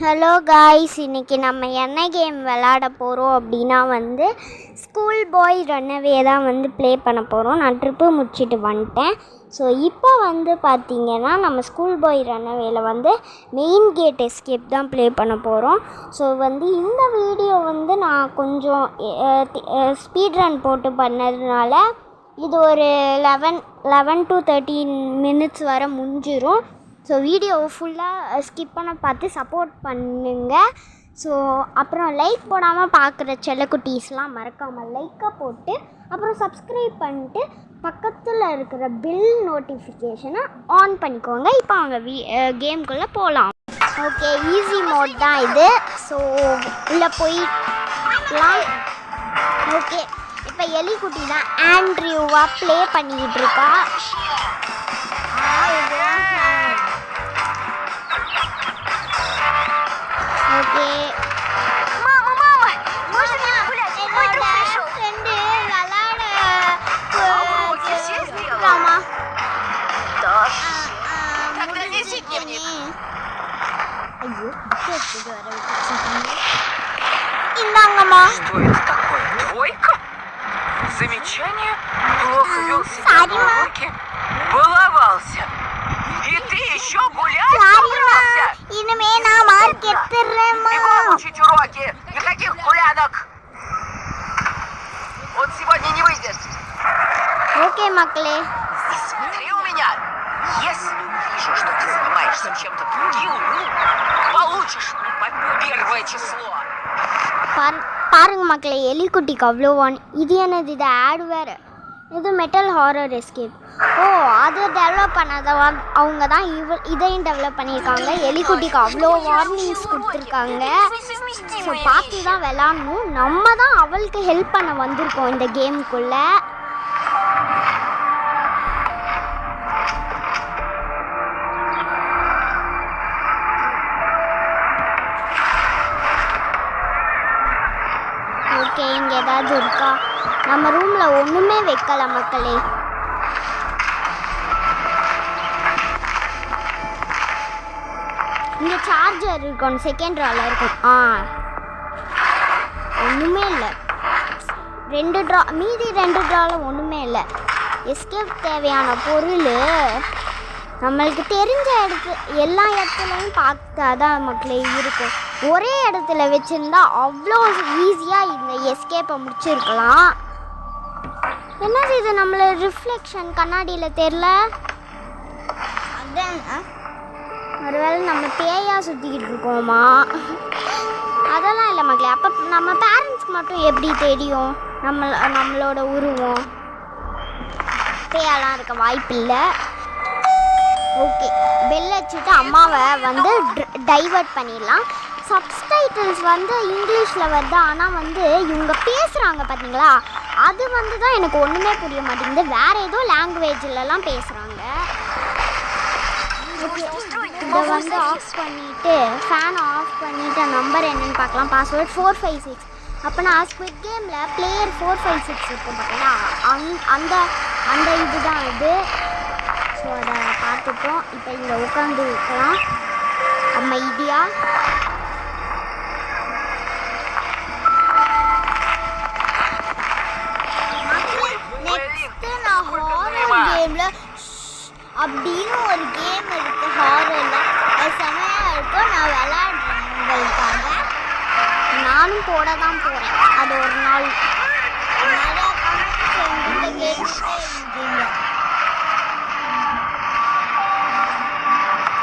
Hello guys, இன்றைக்கி நம்ம என்ன கேம் விளாட போகிறோம் அப்படின்னா ஸ்கூல் பாய் ரன்னவே தான் ப்ளே பண்ண போகிறோம். நான் ட்ரிப்பு முடிச்சுட்டு வந்துட்டேன். ஸோ இப்போ பார்த்திங்கன்னா நம்ம ஸ்கூல் பாய் ரன்னவேல மெயின் கேட் எஸ்கேப் தான் ப்ளே பண்ண போகிறோம். ஸோ இந்த வீடியோ நான் கொஞ்சம் ஸ்பீட் ரன் போட்டு பண்ணதுனால இது ஒரு 11 to 13 minutes வரை முடிஞ்சிடும். ஸோ வீடியோவை ஃபுல்லாக ஸ்கிப் பண்ண பார்த்து சப்போர்ட் பண்ணுங்கள். ஸோ அப்புறம் லைக் போடாமல் பார்க்குற செல்லக்குட்டீஸ்லாம் மறக்காமல் லைக்கை போட்டு அப்புறம் சப்ஸ்கிரைப் பண்ணிட்டு பக்கத்தில் இருக்கிற பில் நோட்டிஃபிகேஷனை ஆன் பண்ணிக்கோங்க. இப்போ அவங்க கேம்குள்ளே போகலாம். ஓகே, ஈஸி மோட் தான் இது. ஸோ உள்ளே போய்லாம். ஓகே, இப்போ எலிக்குட்டி தான் ஆண்ட்ரியூவாக ப்ளே பண்ணிக்கிட்டு இருக்கா. ஓகே, இந்தாங்கம்மா. Замечание? Плохо вел себя на уроке? Баловался. И ты еще гулять собрался? இனிமே நான் மார்க் எடுத்துறேன்மா. Бегом учить уроки. Никаких гулянок. Вот сегодня не выйдешь. ஓகே மக்களே, И смотри у меня. Если увижу, что ты занимаешься чем-то другим, получишь по первое число. பாருங்க மக்களே, எலிக்குட்டிக்கு அவ்வளோவான். இது என்னது? இது ஆட் வேறு. இது மெட்டல் ஹாரர் எஸ்கேப். ஓ, அது டெவலப் பண்ணாத அவங்க தான் இதையும் டெவலப் பண்ணியிருக்காங்க. எலிக்குட்டிக்கு அவ்வளோ வார்னிங்ஸ் கொடுத்துருக்காங்க. ஸோ பார்த்து தான் விளாட்ணும். நம்ம தான் அவளுக்கு ஹெல்ப் பண்ண வந்திருக்கோம் இந்த கேமுக்குள்ளே. ஓகே, இங்கே ஏதாவது இருக்கா? நம்ம ரூமில் ஒன்றுமே வைக்கல மக்களே. இங்கே சார்ஜர் இருக்கும், செகண்ட் ராவில் இருக்கும். ஒன்றுமே இல்லை. 2 ட்ரா, மீதி 2 ட்ராவில் ஒன்றுமே இல்லை. எஸ்கேப் தேவையான பொருள் நம்மளுக்கு தெரிஞ்ச எல்லா இடத்துலையும் பார்த்தா தான் மக்களே இருக்கும். ஒரே இடத்துல வச்சுருந்தா அவ்வளோ ஈஸியாக இந்த எஸ்கேப்பை முடிச்சிருக்கலாம். என்னது இது? நம்மள ரிஃப்ளெக்ஷன் கண்ணாடியில் தெரில. ஒருவேளை நம்ம பேயாக சுற்றிக்கிட்டு இருக்கோமா? அதெல்லாம் இல்லை மக்களே. அப்போ நம்ம பேரண்ட்ஸ்க்கு மட்டும் எப்படி தெரியும் நம்மளோட உருவம்? பேயெல்லாம் இருக்க வாய்ப்பில்லை. ஓகே, பெல் வச்சுட்டு அம்மாவை டைவர்ட் பண்ணிடலாம். சப்டைட்டில்ஸ் இங்கிலீஷில் வருது. ஆனால் இவங்க பேசுகிறாங்க பார்த்தீங்களா, அது தான் எனக்கு ஒன்றுமே புரிய மாட்டேங்குது. வேறு ஏதோ லாங்குவேஜ்லலாம் பேசுகிறாங்க. இதை ஆஃப் பண்ணிவிட்டு ஃபேனை ஆஃப் பண்ணிவிட்டு நம்பர் என்னென்னு பார்க்கலாம். பாஸ்வேர்ட் 456. அப்போ நான் ஸ்குவிட் கேமில் பிளேயர் 456 இருக்கும் பார்த்தீங்களா, அந்த இது தான் இது. ஸோ அதை பார்த்துட்டோம். இப்போ இங்கே உட்காந்து இருக்கலாம் அமைதியாக. நெக்ஸ்ட்டு நான் ஹாரர் கேமில் அப்படின்னு ஒரு கேம் இருக்குது ஹாரரில். அது செமையாக இருக்கும். நான் விளையாடுறேன் உங்களுக்காக. நானும் போட தான் போகிறேன். அது ஒரு நாள் நிறையா கமெண்ட்ஸ் கேட்டுட்டே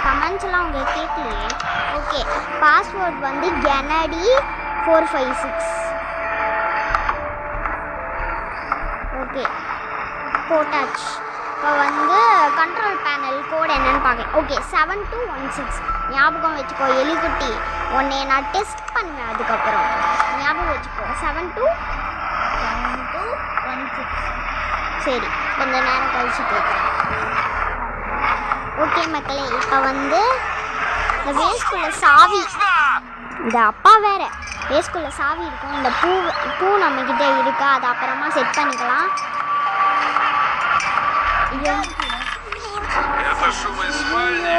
கமெண்ட்ஸ்லாம் அவங்க கேட்கலையே. Okay, password Kennedy 456. ஓகே, போட்டாச்சு. இப்போ கண்ட்ரோல் பேனல் கோடு என்னன்னு பார்க்க. ஓகே, 7216 ஞாபகம் வச்சுக்கோ எலிக்குட்டி. உன்னை நான் டெஸ்ட் பண்ணுவேன் அதுக்கப்புறம். ஞாபகம் வச்சுக்கோ 7216. சரி, கொஞ்சம் நேரம் கழிச்சு கேட்குறேன். ஓகே மக்களே, இப்போ இந்த வேஸ்குள்ள சாவி, இந்த அப்பா வேறு வேஸ்குள்ள சாவி இருக்கும். இந்த பூ நம்மக்கிட்ட இருக்கா, அது அப்புறமா செட் பண்ணிக்கலாம். Это шум из спальни.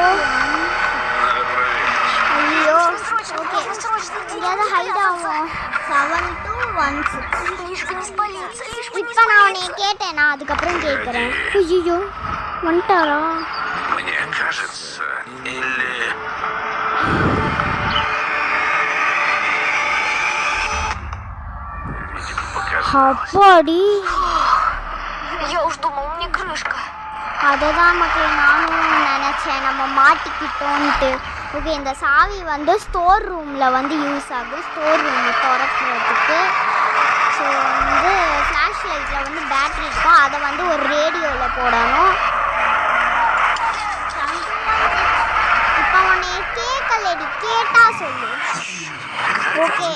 Надо проверить. ஐயோ, Нужно срочно идти. எங்கேயாவது ஹைட் ஆகும் 7216 Лишь бы не спалиться, лишь бы не இப்போ நான் உன்னை спалиться. கேட்டேன் நான் அதுக்கப்புறம் கேட்குறேன் ஐயோ வந்துட்டாரா Мне кажется, или... Видимо, показалось. அப்பாடி Я уж думал, мне крышка. அதை தான் மக்கள் நானும் நினச்சேன் நம்ம மாட்டிக்கிட்டோன்ட்டு ஓகே இந்த சாவி வந்து ஸ்டோர் ரூமில் வந்து யூஸ் ஆகும் ஸ்டோர் ரூம் திறக்கிறதுக்கு ஸோ வந்து ஃப்ளாஷ் லைட்டில் வந்து பேட்ரி இருக்கும் அதை வந்து ஒரு ரேடியோவில் போடணும் இப்போ உன்னை கேட்கலடி கேட்டா சொல்லு ஓகே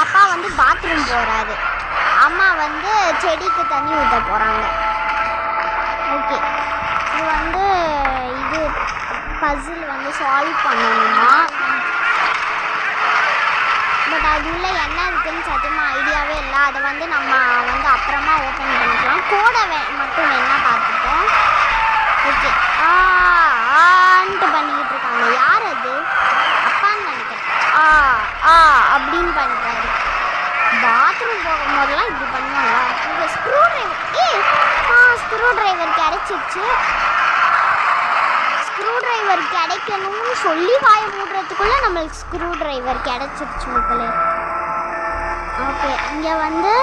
அப்பா வந்து பாத்ரூம் போகிறாரு அம்மா வந்து செடிக்கு தண்ணி ஊற்ற போகிறாங்க ஓகே இது வந்து இது பசில் வந்து சால்வ் பண்ணணுமா பட் அது உள்ள என்ன இருக்குன்னு சத்தியமாக ஐடியாவே இல்லை அதை வந்து நம்ம வந்து அப்புறமா ஓப்பன் பண்ணிக்கலாம் கோடை மட்டும் வேணா பார்த்துப்போம் ஓகே ஆன்ட்டு பண்ணிக்கிட்டு இருக்காங்க யார் அது அப்பான்னு நினைக்கிறேன் அப்படின்னு பண்ணுறாரு பாத்ரூம் போகும்போதெல்லாம் இப்படி பண்ணுவாங்களா இங்கே ஸ்க்ரூ டிரைவர் ஸ்க்ரூ டிரைவர் கிடைச்சிருச்சு ஸ்க்ரூ டிரைவர் கிடைக்கணும்னு சொல்லி வாய மூடுறதுக்குள்ளே நம்மளுக்கு ஸ்க்ரூ டிரைவர் கிடைச்சிருச்சு மக்களே ஓகே இங்கே வந்து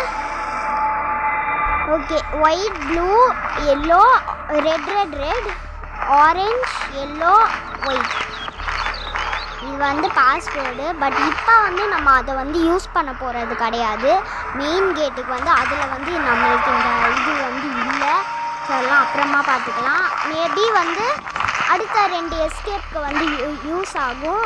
okay white blue yellow red orange yellow white இது வந்து பாஸ்வேர்டு பட் இப்போ வந்து நம்ம அதை வந்து யூஸ் பண்ண போகிறது கிடையாது மெயின் கேட்டுக்கு வந்து அதில் வந்து நம்மளுக்கு இந்த இது வந்து இல்லை ஸோ எல்லாம் அப்புறமா பார்த்துக்கலாம் மேபி வந்து அடுத்த 2 எஸ்கேப்க்கு வந்து யூஸ் ஆகும்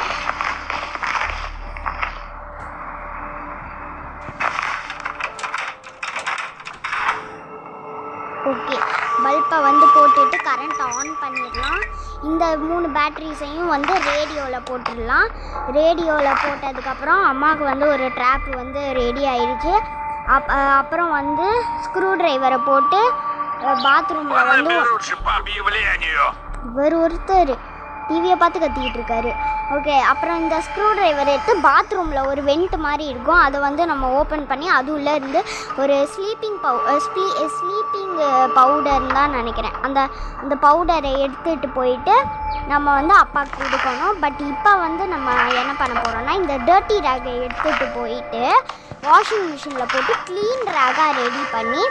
ஓகே பல்பை வந்து போட்டுட்டு கரண்ட் ஆன் பண்ணிடலாம் இந்த 3 பேட்டரிஸையும் வந்து ரேடியோவில் போட்டுடலாம் ரேடியோவில் போட்டதுக்கப்புறம் அம்மாவுக்கு வந்து ஒரு ட்ராப் வந்து ரெடி ஆயிடுச்சு அப்புறம் வந்து ஸ்க்ரூ டிரைவரை போட்டு பாத்ரூமில் வந்து Лучше по объявлению. இவர் ஒருத்தர் டிவியை பார்த்து கத்திக்கிட்டு இருக்காரு ஓகே அப்புறம் இந்த ஸ்க்ரூ டிரைவர் எடுத்து பாத்ரூமில் ஒரு வெண்ட் மாதிரி இருக்கும் அதை வந்து நம்ம ஓப்பன் பண்ணி அது உள்ளே இருந்து ஒரு ஸ்லீப்பிங் பவுடர்னு தான் நினைக்கிறேன் அந்த பவுடரை எடுத்துகிட்டு போயிட்டு நம்ம வந்து அப்பாவுக்கு கொடுக்கணும் பட் இப்போ வந்து நம்ம என்ன பண்ண போகிறோம்னா இந்த டர்ட்டி ரேகை எடுத்துகிட்டு போயிட்டு வாஷிங் மிஷினில் போட்டு க்ளீன் ரேகாக ரெடி பண்ணி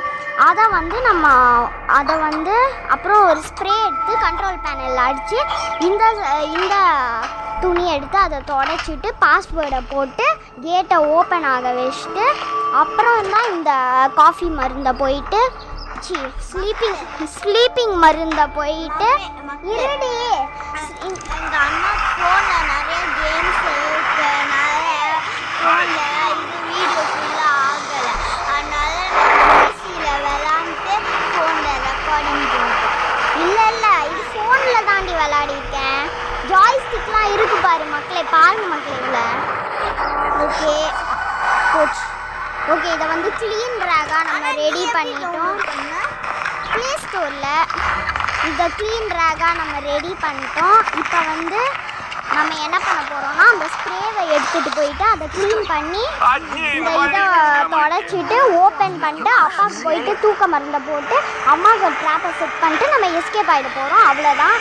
அதை வந்து அப்புறம் ஒரு ஸ்ப்ரே எடுத்து கண்ட்ரோல் பேனலில் அடித்து இந்த துணி எடுத்து அதை தொடச்சிட்டு பாஸ்வேர்டை போட்டு கேட்டை ஓப்பன் ஆக வச்சுட்டு அப்புறம் தான் இந்த காஃபி மருந்தை போயிட்டு ஸ்லீப்பிங் மருந்தை போயிட்டு இருடி இந்த அண்ணா ஃபோனில் நிறைய கேம்ஸ் இருக்கு நிறைய ஃபோனில் இது வீடியோ ஃபுல்லாக ஆகலை அதனால நான் ஏசியில் விளாண்டுட்டு ஃபோனில் ரெக்கார்டிங் போட்டேன் இல்லை இது ஃபோனில் தாண்டி விளாடிருக்கேன் ஜாய்ஸ்டிக்லாம் இருக்கு பாரு மக்களே பாருங்க மக்களே இதில் ஓகே போச்சு ஓகே இதை வந்து க்ளீன் ரேகாக நம்ம ரெடி பண்ணிட்டோம் ப்ளே ஸ்டோரில் இதை க்ளீன் ரேகாக நம்ம ரெடி பண்ணிட்டோம் இப்போ வந்து நம்ம என்ன பண்ண போகிறோம்னா அந்த ஸ்ப்ரேவை எடுத்துகிட்டு போயிட்டு அதை க்ளீன் பண்ணி இந்த இதை தொடச்சிட்டு ஓப்பன் பண்ணிட்டு அப்பாவுக்கு போயிட்டு தூக்க மருந்தை போட்டு அம்மாவுக்கு ஒரு ட்ராப்பை செட் பண்ணிட்டு நம்ம எஸ்கேப் ஆகிட போகிறோம் அவ்வளோதான்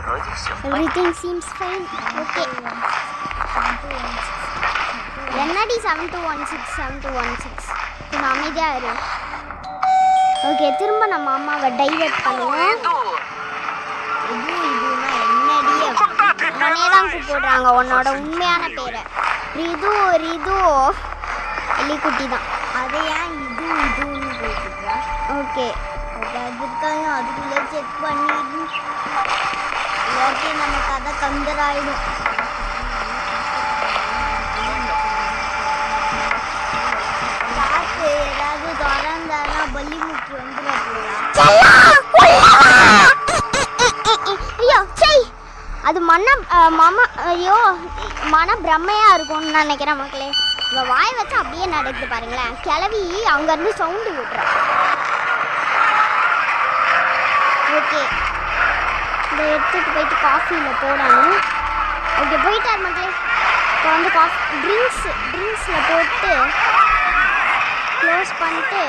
Вроде все. எவ்ரிதிங் சீம்ஸ் ஃபைன் ஓகே என்னடி 7216 கொஞ்சம் அமைதியாக இரு ஓகே திரும்ப நம்ம அம்மாவை டைவர்ட் பண்ணுவோம் இதுனா என்னடி உடனே தான் கூப்பிடுறாங்க உன்னோட உண்மையான பேரை ரிது எலிக்குட்டி தான் அதை ஏன் இதுன்னு போட்டுக்கிறா ஓகே அதுக்காக அதுக்குள்ளே செக் பண்ணிடு இல்லாட்டி நம்ம கதை கந்தராயிடும் ஏதாவது திறந்தானா பள்ளி முக்கி அது மன பிரம்மையா இருக்கும்னு நினைக்கிறேன் மக்களே இவ வாய் வச்சு அப்படியே நடக்குது பாருங்களேன் கிளவி அங்கேருந்து சவுண்டு விட்டுறா ஓகே இதை எடுத்துகிட்டு போயிட்டு காஃபியில் போடணும் ஓகே போயிட்டார் மக்களே. இப்போ வந்து ட்ரிங்க்ஸில் போட்டு க்ளோஸ் பண்ணிட்டு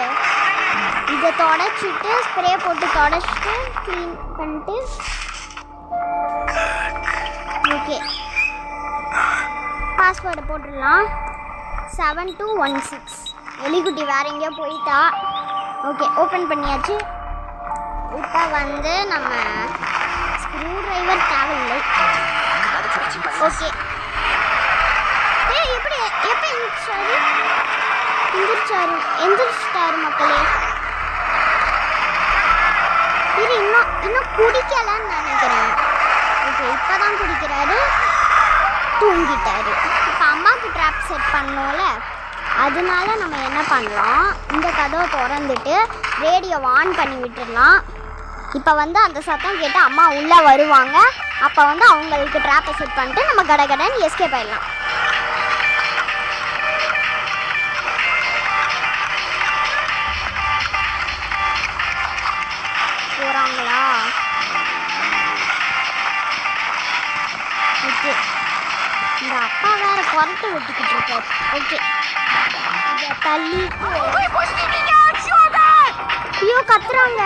இதை தொடச்சிட்டு ஸ்ப்ரே போட்டு தொடச்சிட்டு க்ளீன் பண்ணிட்டு ஓகே பாஸ்வேர்டை போட்டுடலாம். 7216. எலிக்குட்டி வேற எங்கேயோ போயிட்டா. ஓகே ஓப்பன் பண்ணியாச்சு. இப்போ வந்து நம்ம ஸ்க்ரூ டிரைவர் தேவையில்லை. ஓகே எப்படி எப்போ எந்திரிச்சாரு மக்களே. இது இன்னும் குடிக்கலன்னு நினைக்கிறேன். ஓகே இப்போ தான் குடிக்கிறாரு. தூங்கிட்டாரு. இப்போ அம்மாவுக்கு ட்ராப் செட் பண்ணோம்ல, அதனால நம்ம என்ன பண்ணலாம், இந்த கதவை திறந்துட்டு ரேடியோ ஆன் பண்ணி விட்டுடலாம். இப்போ வந்து அந்த சத்தம் கேட்டு அம்மா உள்ளே வருவாங்க. அப்போ வந்து அவங்களுக்கு ட்ராப்பை செட் பண்ணிட்டு நம்ம கடகடன்னு எஸ்கேப் ஆயிடலாம். போகிறாங்களா? ஓகே இந்த அப்பா வேற குரட்டை விட்டுக்கிட்டு இருக்காரு. ஓகே இதை தள்ளிட்டு Выпусти меня отсюда! ஐயோ கத்துறாங்க.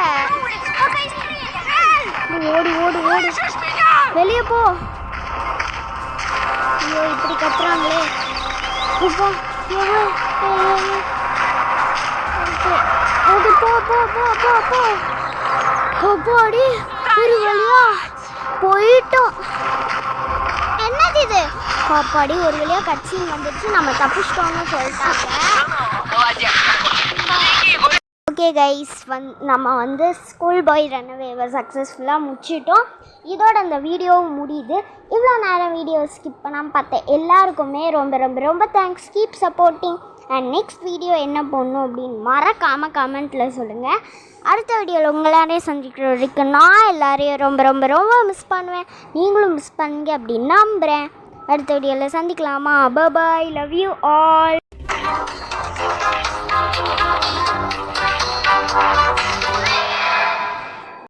ஓடு ஓடு ஓடு Слышишь меня? வெளியே போ. ஐயோ இப்படி கத்துறாங்களே. இப்போ ஓகே போ போ போ போ போ. அப்பாடி ஒரு வழியா போயிட்டோம். என்னது இது? அப்பாடி ஒரு வழியா கட்சின்னு வந்துச்சு. நம்ம தப்பிச்சிட்டோம்னு சொல்லிட்டாங்க. Молодец какой. ஓகே கைஸ் நம்ம வந்து ஸ்கூல் பாய் ரன்அவேவை சக்ஸஸ்ஃபுல்லாக முடிச்சிட்டோம். இதோட அந்த வீடியோவும் முடியுது. இவ்வளோ நேரம் வீடியோ ஸ்கிப் பண்ணாமல் பார்த்த எல்லாருக்குமே ரொம்ப ரொம்ப ரொம்ப thanks. Keep supporting. And next video என்ன பண்ணணும் அப்படின்னு மறக்காமல் கமெண்ட்டில் சொல்லுங்கள். அடுத்த வீடியோவில் உங்களாரையும் சந்திக்கிற வரைக்கும் நான் எல்லாரையும் ரொம்ப ரொம்ப ரொம்ப மிஸ் பண்ணுவேன். நீங்களும் மிஸ் பண்ணுங்க அப்படின்னு நம்புகிறேன். அடுத்த வீடியோவில் சந்திக்கலாமா? பாய். Love you all.